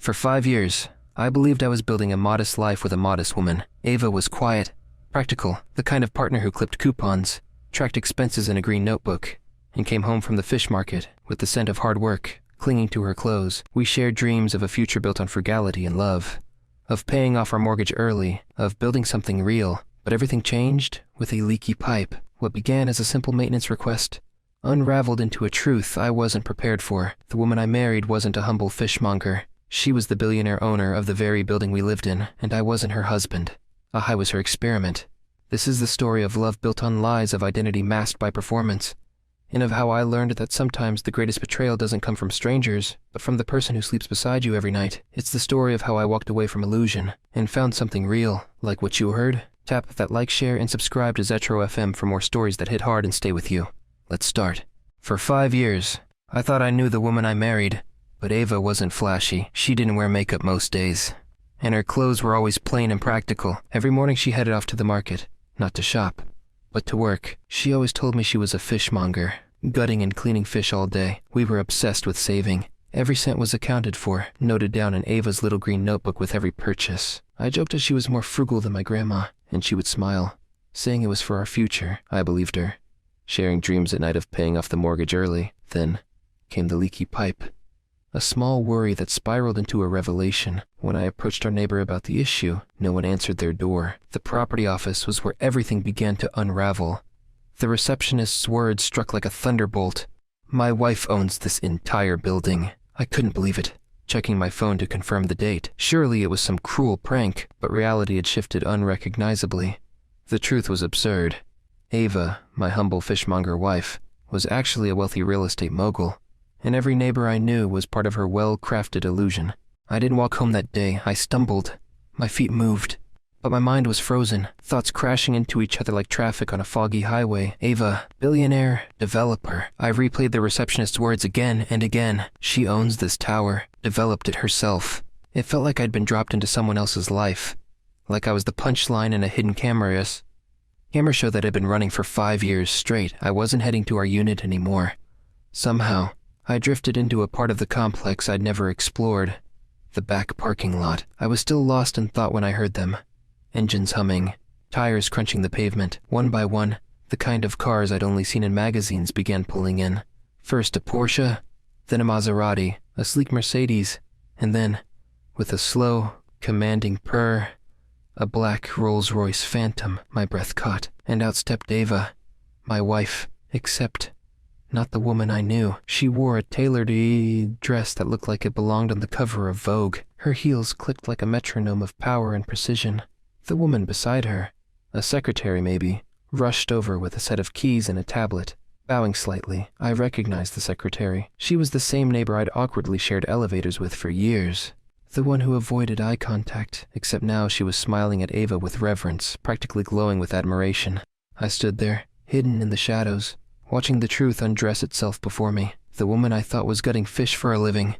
For 5 years, I believed I was building a modest life with a modest woman. Ava was quiet, practical, the kind of partner who clipped coupons, tracked expenses in a green notebook, and came home from the fish market with the scent of hard work clinging to her clothes. We shared dreams of a future built on frugality and love, of paying off our mortgage early, of building something real. But everything changed with a leaky pipe. What began as a simple maintenance request unraveled into a truth I wasn't prepared for. The woman I married wasn't a humble fishmonger. She was the billionaire owner of the very building we lived in, and I wasn't her husband. I was her experiment. This is the story of love built on lies, of identity masked by performance, and of how I learned that sometimes the greatest betrayal doesn't come from strangers, but from the person who sleeps beside you every night. It's the story of how I walked away from illusion and found something real, like what you heard. Tap that like, share, and subscribe to Zetro FM for more stories that hit hard and stay with you. Let's start. For 5 years, I thought I knew the woman I married, but Ava wasn't flashy. She didn't wear makeup most days, and her clothes were always plain and practical. Every morning she headed off to the market, not to shop, but to work. She always told me she was a fishmonger, gutting and cleaning fish all day. We were obsessed with saving. Every cent was accounted for, noted down in Ava's little green notebook with every purchase. I joked that she was more frugal than my grandma, and she would smile, saying it was for our future. I believed her, sharing dreams at night of paying off the mortgage early. Then came the leaky pipe, a small worry that spiraled into a revelation. When I approached our neighbor about the issue, no one answered their door. The property office was where everything began to unravel. The receptionist's words struck like a thunderbolt. "My wife owns this entire building." I couldn't believe it, checking my phone to confirm the date. Surely it was some cruel prank, but reality had shifted unrecognizably. The truth was absurd. Ava, my humble fishmonger wife, was actually a wealthy real estate mogul, and every neighbor I knew was part of her well-crafted illusion. I didn't walk home that day. I stumbled. My feet moved, but my mind was frozen, thoughts crashing into each other like traffic on a foggy highway. Ava, billionaire, developer. I replayed the receptionist's words again and again. She owns this tower, developed it herself. It felt like I'd been dropped into someone else's life, like I was the punchline in a hidden camera show that had been running for 5 years straight. I wasn't heading to our unit anymore. Somehow, I drifted into a part of the complex I'd never explored, the back parking lot. I was still lost in thought when I heard them. Engines humming, tires crunching the pavement. One by one, the kind of cars I'd only seen in magazines began pulling in. First a Porsche, then a Maserati, a sleek Mercedes, and then, with a slow, commanding purr, a black Rolls-Royce Phantom. My breath caught, and out stepped Ava, my wife, except not the woman I knew. She wore a tailored dress that looked like it belonged on the cover of Vogue. Her heels clicked like a metronome of power and precision. The woman beside her, a secretary maybe, rushed over with a set of keys and a tablet. Bowing slightly, I recognized the secretary. She was the same neighbor I'd awkwardly shared elevators with for years. The one who avoided eye contact, except now she was smiling at Ava with reverence, practically glowing with admiration. I stood there, hidden in the shadows, watching the truth undress itself before me. The woman I thought was gutting fish for a living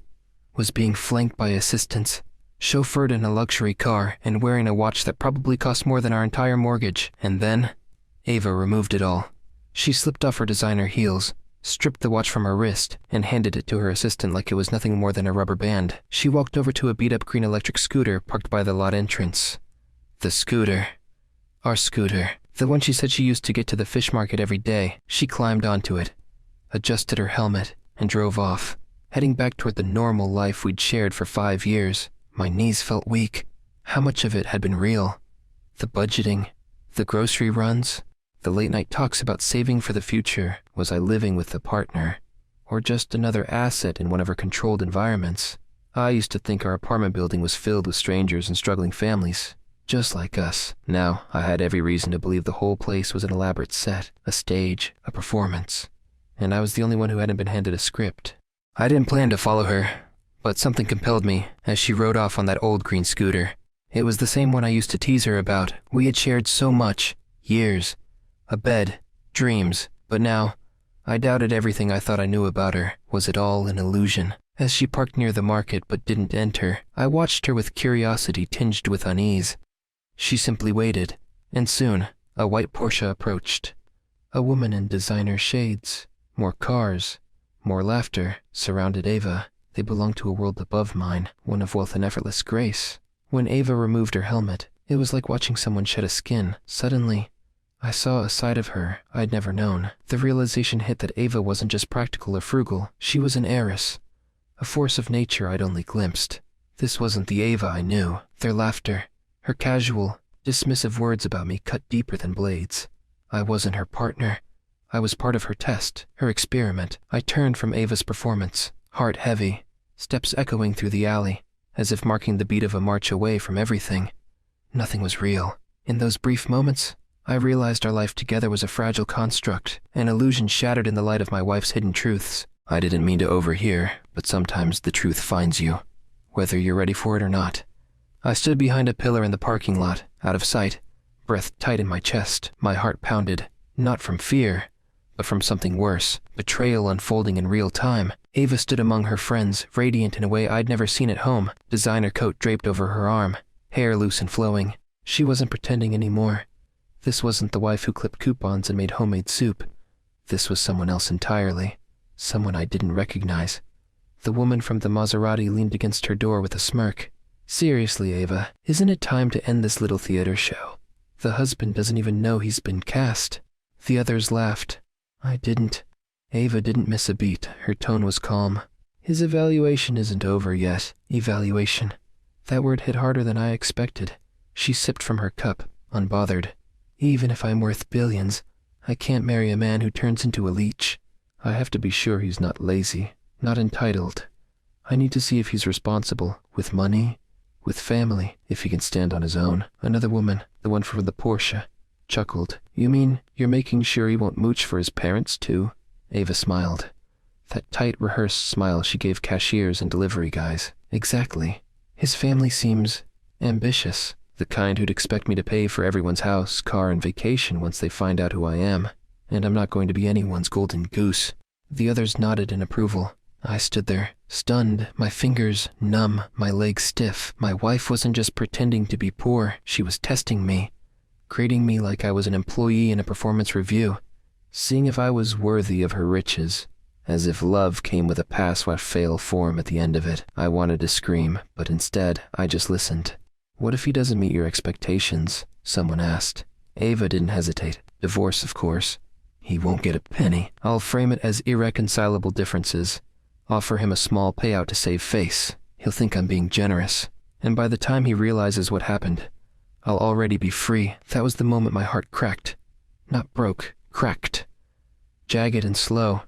was being flanked by assistants, chauffeured in a luxury car, and wearing a watch that probably cost more than our entire mortgage. And then, Ava removed it all. She slipped off her designer heels, stripped the watch from her wrist, and handed it to her assistant like it was nothing more than a rubber band. She walked over to a beat-up green electric scooter parked by the lot entrance. The scooter. Our scooter. The one she said she used to get to the fish market every day. She climbed onto it, adjusted her helmet, and drove off, heading back toward the normal life we'd shared for 5 years. My knees felt weak. How much of it had been real? The budgeting, the grocery runs, the late-night talks about saving for the future. Was I living with a partner, or just another asset in one of her controlled environments? I used to think our apartment building was filled with strangers and struggling families, just like us. Now, I had every reason to believe the whole place was an elaborate set, a stage, a performance, and I was the only one who hadn't been handed a script. I didn't plan to follow her, but something compelled me as she rode off on that old green scooter. It was the same one I used to tease her about. We had shared so much, years, a bed, dreams, but now, I doubted everything I thought I knew about her. Was it all an illusion? As she parked near the market but didn't enter, I watched her with curiosity tinged with unease. She simply waited, and soon, a white Porsche approached. A woman in designer shades, more cars, more laughter, surrounded Ava. They belonged to a world above mine, one of wealth and effortless grace. When Ava removed her helmet, it was like watching someone shed a skin. Suddenly, I saw a side of her I'd never known. The realization hit that Ava wasn't just practical or frugal. She was an heiress, a force of nature I'd only glimpsed. This wasn't the Ava I knew. Their laughter, her casual, dismissive words about me cut deeper than blades. I wasn't her partner. I was part of her test, her experiment. I turned from Ava's performance, heart heavy, steps echoing through the alley, as if marking the beat of a march away from everything. Nothing was real. In those brief moments, I realized our life together was a fragile construct, an illusion shattered in the light of my wife's hidden truths. I didn't mean to overhear, but sometimes the truth finds you, whether you're ready for it or not. I stood behind a pillar in the parking lot, out of sight, breath tight in my chest, my heart pounded, not from fear, but from something worse, betrayal unfolding in real time. Ava stood among her friends, radiant in a way I'd never seen at home, designer coat draped over her arm, hair loose and flowing. She wasn't pretending anymore. This wasn't the wife who clipped coupons and made homemade soup. This was someone else entirely, someone I didn't recognize. The woman from the Maserati leaned against her door with a smirk. Seriously, Ava, isn't it time to end this little theater show? The husband doesn't even know he's been cast. The others laughed. I didn't. Ava didn't miss a beat. Her tone was calm. His evaluation isn't over yet. Evaluation. That word hit harder than I expected. She sipped from her cup, unbothered. Even if I'm worth billions, I can't marry a man who turns into a leech. I have to be sure he's not lazy, not entitled. I need to see if he's responsible, with money, with family, if he can stand on his own. Another woman, the one from the Porsche, chuckled. You mean you're making sure he won't mooch for his parents, too? Ava smiled. That tight, rehearsed smile she gave cashiers and delivery guys. Exactly. His family seems ambitious. The kind who'd expect me to pay for everyone's house, car, and vacation once they find out who I am. And I'm not going to be anyone's golden goose. The others nodded in approval. I stood there, stunned, my fingers numb, my legs stiff. My wife wasn't just pretending to be poor, she was testing me, grading me like I was an employee in a performance review, seeing if I was worthy of her riches, as if love came with a pass-without-fail form at the end of it. I wanted to scream, but instead, I just listened. What if he doesn't meet your expectations? Someone asked. Ava didn't hesitate. Divorce, of course. He won't get a penny. I'll frame it as irreconcilable differences. Offer him a small payout to save face. He'll think I'm being generous. And by the time he realizes what happened, I'll already be free. That was the moment my heart cracked. Not broke, cracked. Jagged and slow.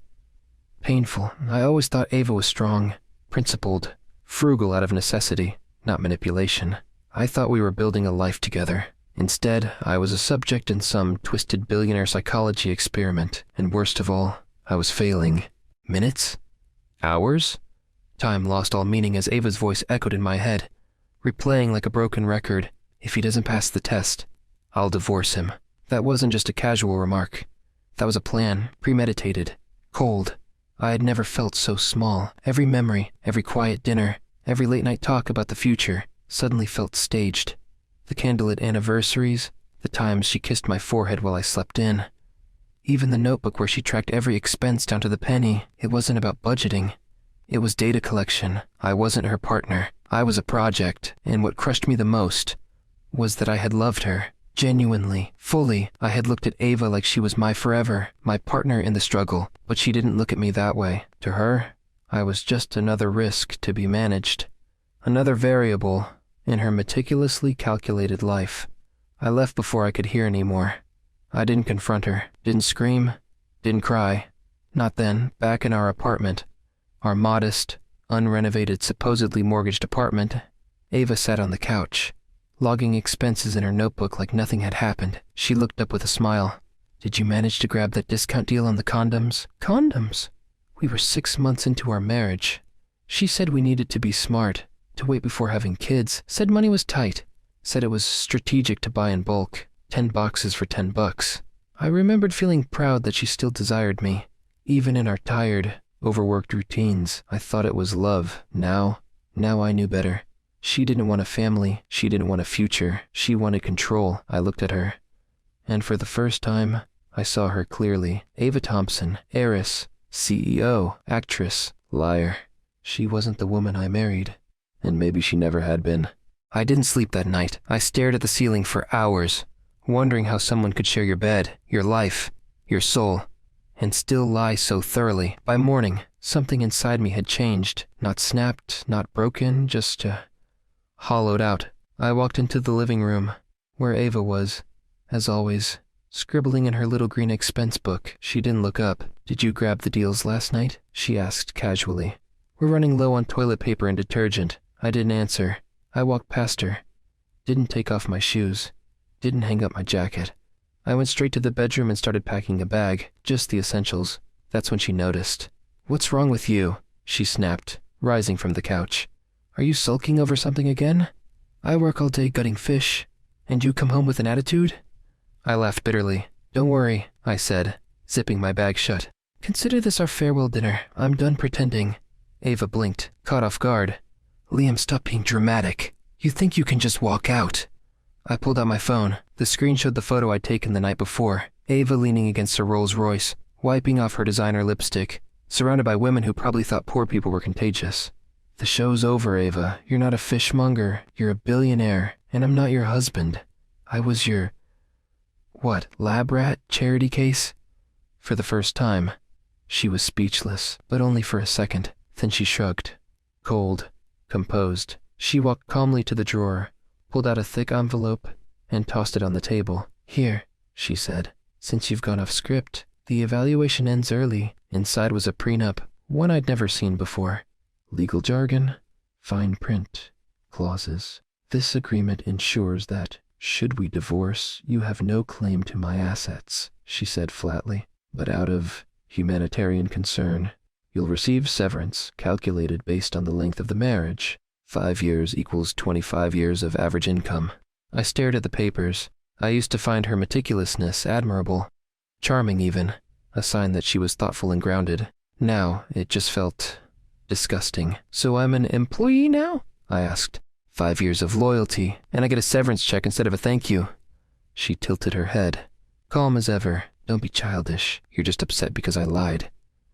Painful. I always thought Ava was strong, principled, frugal out of necessity, not manipulation. I thought we were building a life together. Instead, I was a subject in some twisted billionaire psychology experiment, and worst of all, I was failing. Minutes? Hours? Time lost all meaning as Ava's voice echoed in my head, replaying like a broken record. If he doesn't pass the test, I'll divorce him. That wasn't just a casual remark. That was a plan, premeditated, cold. I had never felt so small. Every memory, every quiet dinner, every late-night talk about the future suddenly felt staged. The candlelit anniversaries, the times she kissed my forehead while I slept in. Even the notebook where she tracked every expense down to the penny. It wasn't about budgeting. It was data collection. I wasn't her partner. I was a project, and what crushed me the most was that I had loved her. Genuinely, fully. I had looked at Ava like she was my forever, my partner in the struggle, but she didn't look at me that way. To her, I was just another risk to be managed. Another variable in her meticulously calculated life. I left before I could hear anymore. I didn't confront her, didn't scream, didn't cry. Not then, back in our apartment, our modest, unrenovated, supposedly mortgaged apartment. Ava sat on the couch, logging expenses in her notebook like nothing had happened. She looked up with a smile. Did you manage to grab that discount deal on the condoms? Condoms? We were 6 months into our marriage. She said we needed to be smart, to wait before having kids, said money was tight, said it was strategic to buy in bulk, 10 boxes for $10. I remembered feeling proud that she still desired me, even in our tired, overworked routines. I thought it was love. Now I knew better. She didn't want a family, she didn't want a future, she wanted control. I looked at her, and for the first time, I saw her clearly. Ava Thompson, heiress, CEO, actress, liar. She wasn't the woman I married, and maybe she never had been. I didn't sleep that night. I stared at the ceiling for hours, wondering how someone could share your bed, your life, your soul, and still lie so thoroughly. By morning, something inside me had changed. Not snapped, not broken, just hollowed out. I walked into the living room, where Ava was, as always, scribbling in her little green expense book. She didn't look up. "Did you grab the deals last night?" she asked casually. "We're running low on toilet paper and detergent." I didn't answer. I walked past her, didn't take off my shoes, didn't hang up my jacket. I went straight to the bedroom and started packing a bag, just the essentials. That's when she noticed. "What's wrong with you?" she snapped, rising from the couch. "Are you sulking over something again? I work all day gutting fish, and you come home with an attitude?" I laughed bitterly. "Don't worry," I said, zipping my bag shut. "Consider this our farewell dinner. I'm done pretending." Ava blinked, caught off guard. "Liam, stop being dramatic. You think you can just walk out?" I pulled out my phone. The screen showed the photo I'd taken the night before. Ava leaning against a Rolls Royce, wiping off her designer lipstick, surrounded by women who probably thought poor people were contagious. "The show's over, Ava. You're not a fishmonger. You're a billionaire, and I'm not your husband. I was your... what, lab rat? Charity case?" For the first time, she was speechless, but only for a second. Then she shrugged. Cold, composed. She walked calmly to the drawer, pulled out a thick envelope, and tossed it on the table. "Here," she said. "Since you've gone off script, the evaluation ends early." Inside was a prenup, one I'd never seen before. Legal jargon, fine print, clauses. "This agreement ensures that, should we divorce, you have no claim to my assets," she said flatly. "But out of humanitarian concern, you'll receive severance calculated based on the length of the marriage. 5 years equals 25 years of average income." I stared at the papers. I used to find her meticulousness admirable, charming even, a sign that she was thoughtful and grounded. Now, it just felt disgusting. "So I'm an employee now?" I asked. 5 years of loyalty, and I get a severance check instead of a thank you." She tilted her head, calm as ever. "Don't be childish. You're just upset because I lied.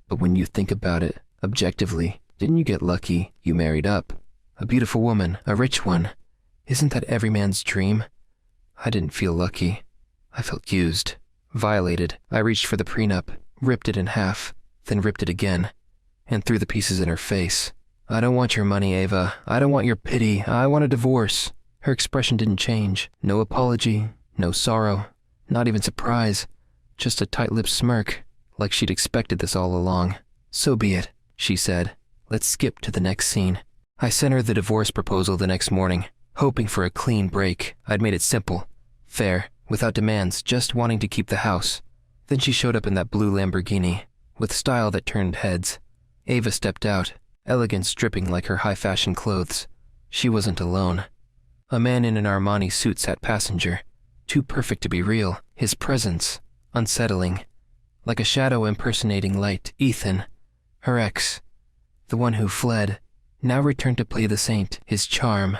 But when you think about it, objectively, didn't you get lucky? You married up. A beautiful woman, a rich one. Isn't that every man's dream?" I didn't feel lucky. I felt used, violated. I reached for the prenup, ripped it in half, then ripped it again, and threw the pieces in her face. "I don't want your money, Ava. I don't want your pity. I want a divorce." Her expression didn't change. No apology, no sorrow, not even surprise. Just a tight-lipped smirk, like she'd expected this all along. "So be it," she said. "Let's skip to the next scene." I sent her the divorce proposal the next morning, hoping for a clean break. I'd made it simple, fair, without demands, just wanting to keep the house. Then she showed up in that blue Lamborghini, with style that turned heads. Ava stepped out, elegance dripping like her high-fashion clothes. She wasn't alone. A man in an Armani suit sat passenger, too perfect to be real, his presence unsettling, like a shadow impersonating light. Ethan, her ex, the one who fled, now returned to play the saint. His charm,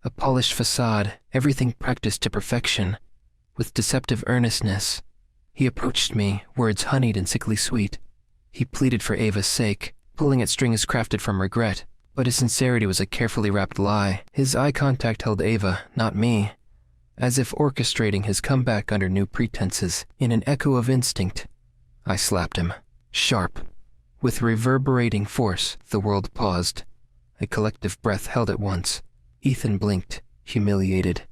a polished facade, everything practiced to perfection. With deceptive earnestness, he approached me, words honeyed and sickly sweet. He pleaded for Ava's sake, pulling at strings crafted from regret, but his sincerity was a carefully wrapped lie. His eye contact held Ava, not me, as if orchestrating his comeback under new pretenses. In an echo of instinct, I slapped him, sharp. With reverberating force, the world paused. A collective breath held at once. Ethan blinked, humiliated.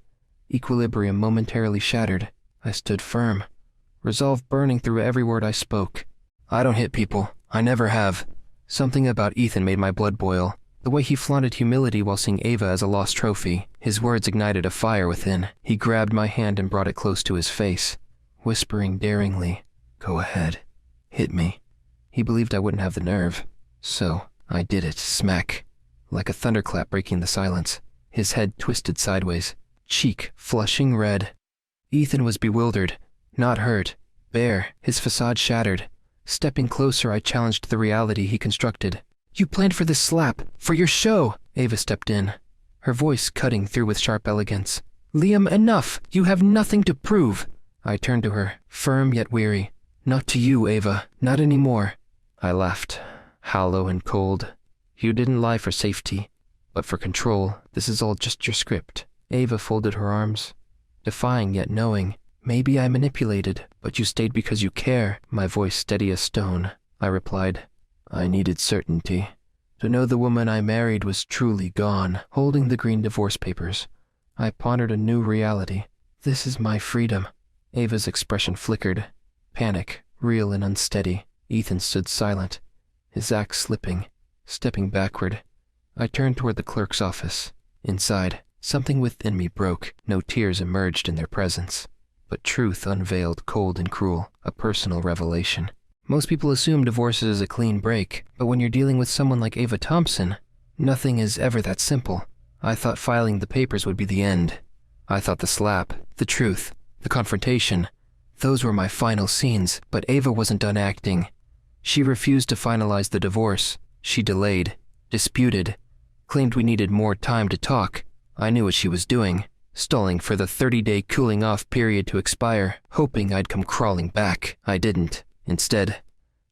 Equilibrium momentarily shattered. I stood firm, resolve burning through every word I spoke. "I don't hit people. I never have." Something about Ethan made my blood boil. The way he flaunted humility while seeing Ava as a lost trophy. His words ignited a fire within. He grabbed my hand and brought it close to his face, whispering daringly, "Go ahead. Hit me." He believed I wouldn't have the nerve. So, I did it, smack. Like a thunderclap breaking the silence. His head twisted sideways, cheek flushing red. Ethan was bewildered, not hurt, bare, his facade shattered. Stepping closer, I challenged the reality he constructed. "You planned for this slap, for your show!" Ava stepped in, her voice cutting through with sharp elegance. "Liam, enough! You have nothing to prove!" I turned to her, firm yet weary. "Not to you, Ava, not anymore." I laughed, hollow and cold. You didn't lie for safety, but for control. This is all just your script." Ava folded her arms, defying yet knowing. "Maybe I manipulated, but you stayed because you care." My voice steady as stone. I replied, "I needed certainty. To know the woman I married was truly gone." Holding the green divorce papers, I pondered a new reality. This is my freedom. Ava's expression flickered. Panic, real and unsteady. Ethan stood silent, his act slipping, stepping backward. I turned toward the clerk's office. Inside, something within me broke. No tears emerged in their presence, but truth unveiled, cold and cruel, a personal revelation. Most people assume divorce is a clean break, but when you're dealing with someone like Ava Thompson, nothing is ever that simple. I thought filing the papers would be the end. I thought the slap, the truth, the confrontation, those were my final scenes, but Ava wasn't done acting. She refused to finalize the divorce. She delayed, disputed, claimed we needed more time to talk. I knew what she was doing, stalling for the 30-day cooling-off period to expire, hoping I'd come crawling back. I didn't. Instead,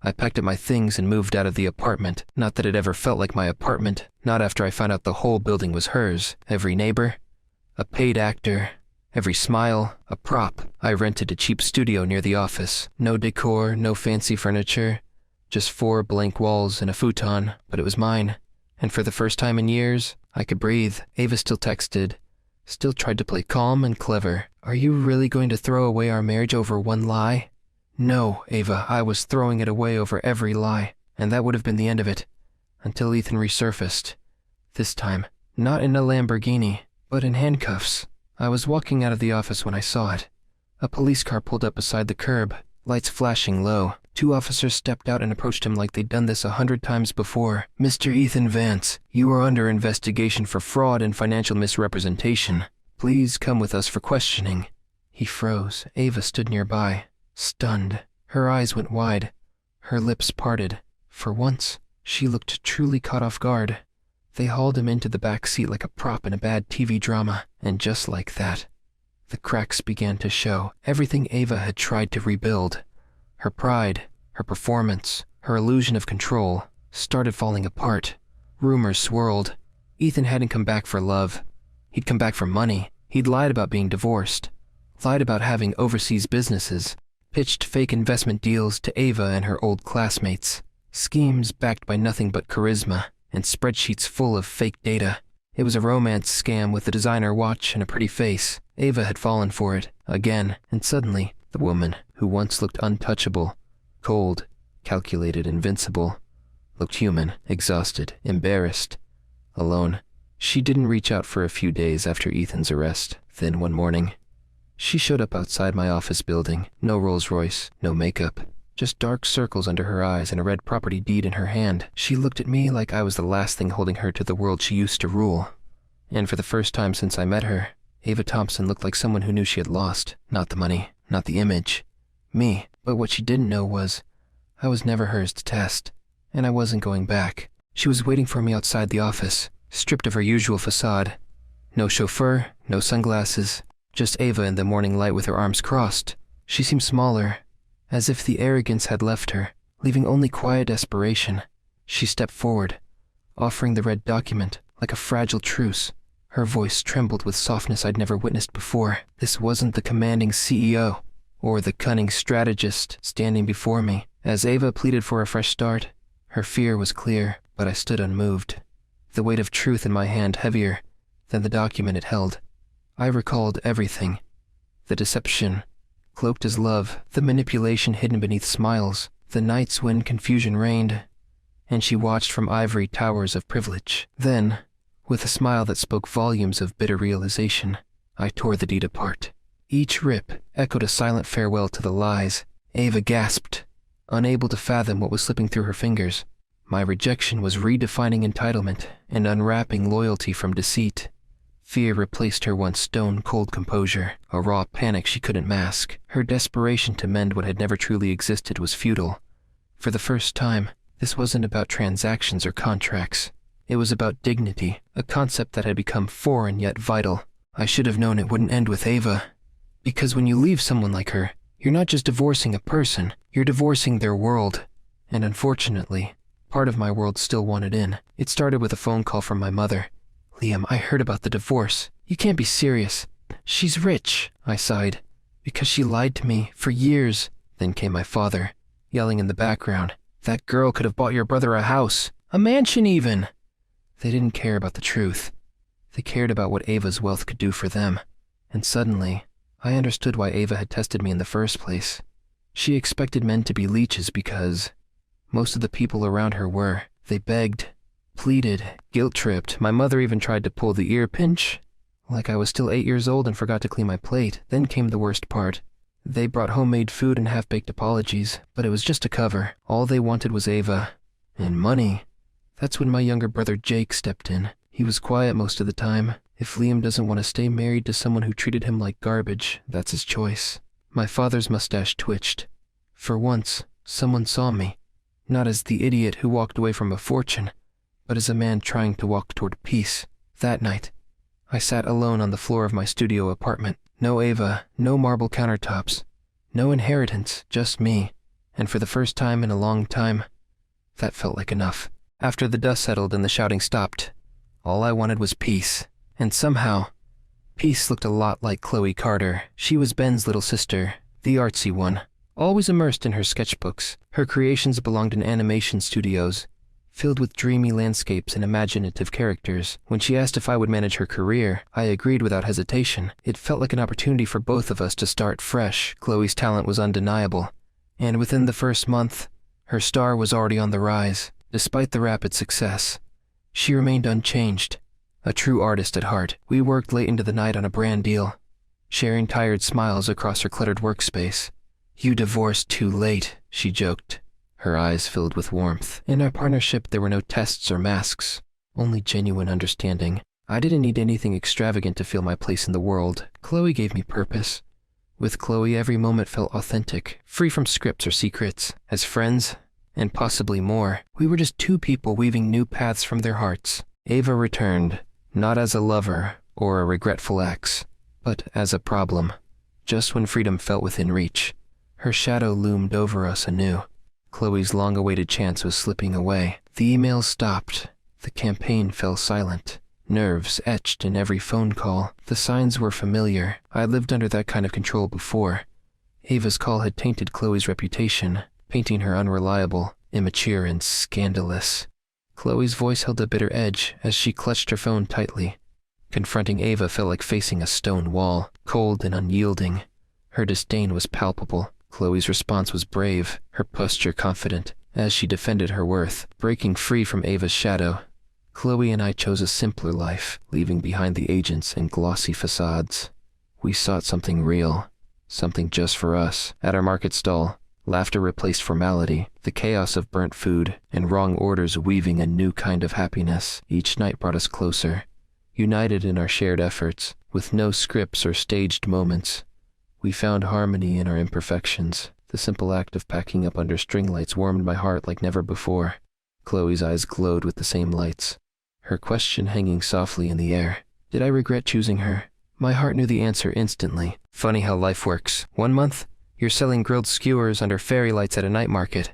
I packed up my things and moved out of the apartment. Not that it ever felt like my apartment, not after I found out the whole building was hers. Every neighbor, a paid actor, every smile, a prop. I rented a cheap studio near the office. No decor, no fancy furniture, just 4 blank walls and a futon, but it was mine. And for the first time in years, I could breathe. Ava still texted, still tried to play calm and clever. "Are you really going to throw away our marriage over one lie?" No, Ava, I was throwing it away over every lie, and that would have been the end of it, until Ethan resurfaced. This time, not in a Lamborghini, but in handcuffs. I was walking out of the office when I saw it. A police car pulled up beside the curb, lights flashing low. 2 officers stepped out and approached him like they'd done this 100 times before. "Mr. Ethan Vance, you are under investigation for fraud and financial misrepresentation. Please come with us for questioning." He froze. Ava stood nearby, stunned. Her eyes went wide, her lips parted. For once, she looked truly caught off guard. They hauled him into the back seat like a prop in a bad TV drama, and just like that, the cracks began to show. Everything Ava had tried to rebuild, her pride, her performance, her illusion of control, started falling apart. Rumors swirled. Ethan hadn't come back for love. He'd come back for money. He'd lied about being divorced, lied about having overseas businesses, pitched fake investment deals to Ava and her old classmates. Schemes backed by nothing but charisma, and spreadsheets full of fake data. It was a romance scam with a designer watch and a pretty face. Ava had fallen for it, again, and suddenly, the woman, who once looked untouchable, cold, calculated, invincible, looked human, exhausted, embarrassed, alone. She didn't reach out for a few days after Ethan's arrest. Then one morning, she showed up outside my office building. No Rolls Royce, no makeup, just dark circles under her eyes and a red property deed in her hand. She looked at me like I was the last thing holding her to the world she used to rule. And for the first time since I met her, Ava Thompson looked like someone who knew she had lost. Not the money, not the image, me. But what she didn't know was, I was never hers to test, and I wasn't going back. She was waiting for me outside the office, stripped of her usual facade. No chauffeur, no sunglasses, just Ava in the morning light with her arms crossed. She seemed smaller, as if the arrogance had left her, leaving only quiet desperation. She stepped forward, offering the red document like a fragile truce. Her voice trembled with softness I'd never witnessed before. This wasn't the commanding CEO, or the cunning strategist standing before me. As Ava pleaded for a fresh start, her fear was clear, but I stood unmoved, the weight of truth in my hand heavier than the document it held. I recalled everything. The deception, cloaked as love, the manipulation hidden beneath smiles, the nights when confusion reigned, and she watched from ivory towers of privilege. Then, with a smile that spoke volumes of bitter realization, I tore the deed apart. Each rip echoed a silent farewell to the lies. Ava gasped, unable to fathom what was slipping through her fingers. My rejection was redefining entitlement and unwrapping loyalty from deceit. Fear replaced her once stone-cold composure, a raw panic she couldn't mask. Her desperation to mend what had never truly existed was futile. For the first time, this wasn't about transactions or contracts. It was about dignity, a concept that had become foreign yet vital. I should have known it wouldn't end with Ava. Because when you leave someone like her, you're not just divorcing a person, you're divorcing their world. And unfortunately, Part of my world still wanted in. It started with a phone call from my mother. "Liam, I heard about the divorce. You can't be serious." "She's rich," I sighed. "Because she lied to me for years." Then came my father, yelling in the background, "That girl could have bought your brother a house, a mansion even." They didn't care about the truth. They cared about what Ava's wealth could do for them. And suddenly, I understood why Ava had tested me in the first place. She expected men to be leeches because most of the people around her were. They begged, pleaded, guilt-tripped. My mother even tried to pull the ear pinch, like I was still 8 years old and forgot to clean my plate. Then came the worst part. They brought homemade food and half-baked apologies, but it was just a cover. All they wanted was Ava. And money. That's when my younger brother Jake stepped in. He was quiet most of the time. If Liam doesn't want to stay married to someone who treated him like garbage, that's his choice. My father's mustache twitched. For once, someone saw me. Not as the idiot who walked away from a fortune, but as a man trying to walk toward peace. That night, I sat alone on the floor of my studio apartment. No Ava, no marble countertops, no inheritance, just me. And for the first time in a long time, that felt like enough. After the dust settled and the shouting stopped, all I wanted was peace. And somehow, peace looked a lot like Chloe Carter. She was Ben's little sister, the artsy one, always immersed in her sketchbooks. Her creations belonged in animation studios, filled with dreamy landscapes and imaginative characters. When she asked if I would manage her career, I agreed without hesitation. It felt like an opportunity for both of us to start fresh. Chloe's talent was undeniable, and within the first month, her star was already on the rise. Despite the rapid success, she remained unchanged, a true artist at heart. We worked late into the night on a brand deal, sharing tired smiles across her cluttered workspace. "You divorced too late," she joked, her eyes filled with warmth. In our partnership, there were no tests or masks, only genuine understanding. I didn't need anything extravagant to feel my place in the world. Chloe gave me purpose. With Chloe, every moment felt authentic, free from scripts or secrets. As friends, and possibly more, we were just two people weaving new paths from their hearts. Ava returned, not as a lover or a regretful ex, but as a problem. Just when freedom felt within reach, her shadow loomed over us anew. Chloe's long-awaited chance was slipping away. The emails stopped. The campaign fell silent. Nerves etched in every phone call. The signs were familiar. I lived under that kind of control before. Ava's call had tainted Chloe's reputation, painting her unreliable, immature, and scandalous. Chloe's voice held a bitter edge as she clutched her phone tightly. Confronting Ava felt like facing a stone wall, cold and unyielding. Her disdain was palpable. Chloe's response was brave, her posture confident, as she defended her worth, breaking free from Ava's shadow. Chloe and I chose a simpler life, leaving behind the agents and glossy facades. We sought something real, something just for us. At our market stall, laughter replaced formality, the chaos of burnt food and wrong orders weaving a new kind of happiness. Each night brought us closer, united in our shared efforts, with no scripts or staged moments. We found harmony in our imperfections. The simple act of packing up under string lights warmed my heart like never before. Chloe's eyes glowed with the same lights, her question hanging softly in the air. Did I regret choosing her? My heart knew the answer instantly. Funny how life works. 1 month, you're selling grilled skewers under fairy lights at a night market.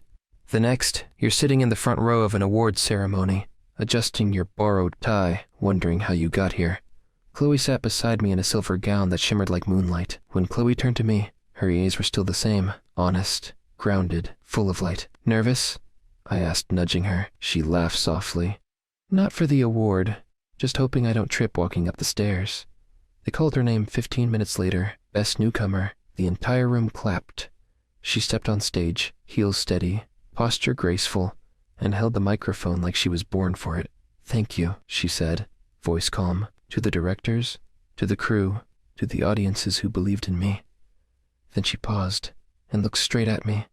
The next, you're sitting in the front row of an awards ceremony, adjusting your borrowed tie, wondering how you got here. Chloe sat beside me in a silver gown that shimmered like moonlight. When Chloe turned to me, her eyes were still the same, honest, grounded, full of light. "Nervous?" I asked, nudging her. She laughed softly. "Not for the award, just hoping I don't trip walking up the stairs." They called her name 15 minutes later, best newcomer. The entire room clapped. She stepped on stage, heels steady, posture graceful, and held the microphone like she was born for it. "Thank you," she said, voice calm. "To the directors, to the crew, to the audiences who believed in me." Then she paused and looked straight at me,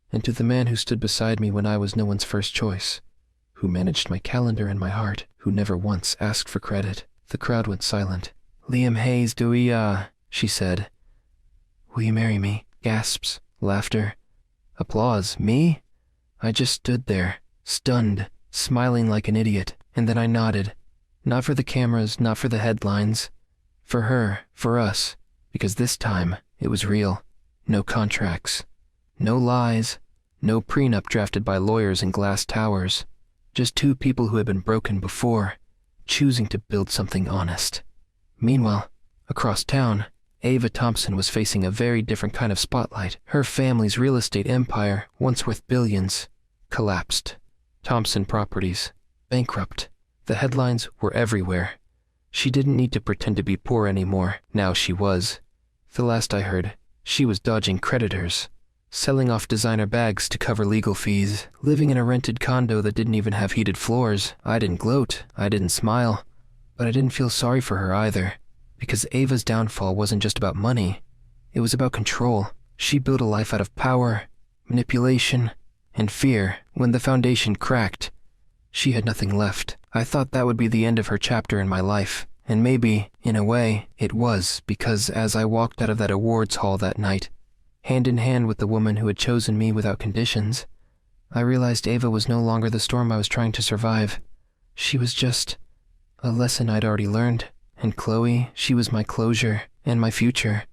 and to the man who stood beside me when I was no one's first choice, who managed my calendar and my heart, who never once asked for credit. The crowd went silent. "Liam Hayes, she said. "Will you marry me?" Gasps, laughter, applause. Me? I just stood there, stunned, smiling like an idiot, and then I nodded. Not for the cameras, not for the headlines. For her, for us, because this time it was real. No contracts, no lies, No prenup drafted by lawyers in glass towers. Just two people who had been broken before, choosing to build something honest. Meanwhile, across town, Ava Thompson was facing a very different kind of spotlight. Her family's real estate empire, once worth billions, collapsed. Thompson Properties, bankrupt. The headlines were everywhere. She didn't need to pretend to be poor anymore. Now she was. The last I heard, she was dodging creditors, selling off designer bags to cover legal fees, living in a rented condo that didn't even have heated floors. I didn't gloat, I didn't smile, but I didn't feel sorry for her either, because Ava's downfall wasn't just about money. It was about control. She built a life out of power, manipulation, and fear. When the foundation cracked, she had nothing left. I thought that would be the end of her chapter in my life, and maybe, in a way, it was, because as I walked out of that awards hall that night, hand in hand with the woman who had chosen me without conditions, I realized Ava was no longer the storm I was trying to survive. She was just a lesson I'd already learned, and Chloe, she was my closure and my future.